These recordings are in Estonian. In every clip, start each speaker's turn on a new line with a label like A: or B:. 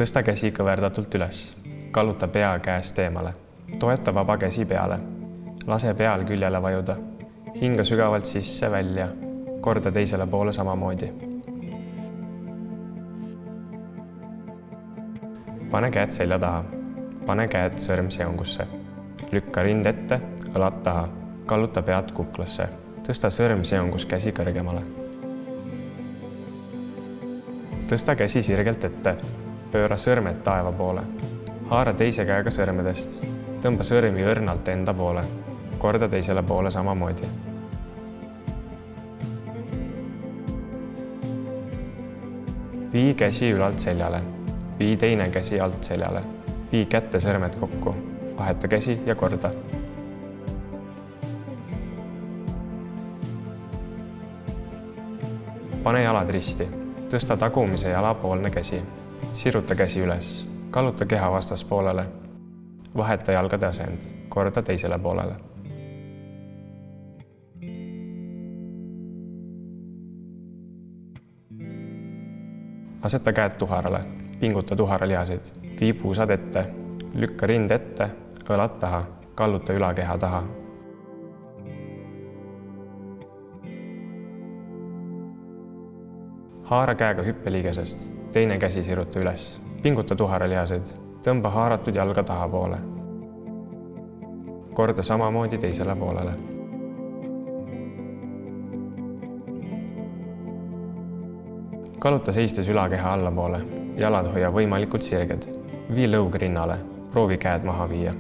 A: Tõsta käsi kõverdatult üles. Kalluta pea käest eemale. Toeta vaba käsi peale. Lase peal küljele vajuda. Hinga sügavalt sisse, välja. Korda teisele poole samamoodi. Pane käed selja taha. Pane käed sõrmseongusse. Lükka rind ette, õlad taha. Kalluta pead kuklasse. Tõsta sõrmseongus käsi kõrgemale. Tõsta käsi sirgelt ette. Pööra sõrmed taeva poole. Haara teise käega sõrmedest. Tõmba sõrmi õrnalt enda poole. Korda teisele poole samamoodi. Vii käsi ülalt seljale. Vii teine käsi alt seljale. Vii kätte sõrmed kokku. Vaheta käsi ja korda. Pane jalad risti. Tõsta tagumise jala poolne käsi. Siruta käsi üles. Kalluta keha vastaspoolele. Vaheta jalgade asend. Korda teisele poolele. Aseta käed tuharale. Pinguta tuharalihaseid. Vii puusad ette. Lükka rind ette. Õlad taha. Kalluta ülakeha taha. Haara käega hüppeliigesest. Teine käsi siruta üles. Pinguta tuharalihaseid. Tõmba haaratud jalga taha poole. Korda samamoodi teisele poolele. Kalluta seistes ülakeha allapoole. Jalad hoia võimalikult sirged. Vii lõug rinnale. Proovi käed maha viia.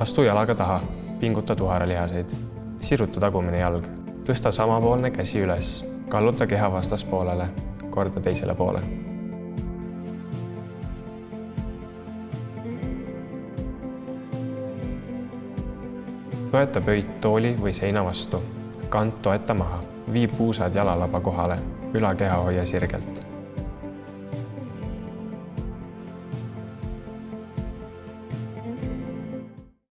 A: Astu jalaga taha. Pinguta tuharalihaseid. Siruta tagumine jalg. Tõsta samapoolne käsi üles. Kalluta keha vastaspoolele. Korda teisele poole. Toeta pöid tooli või seina vastu. Kand toeta maha. Vii puusad jalalaba kohale. Ülakeha hoia sirgelt.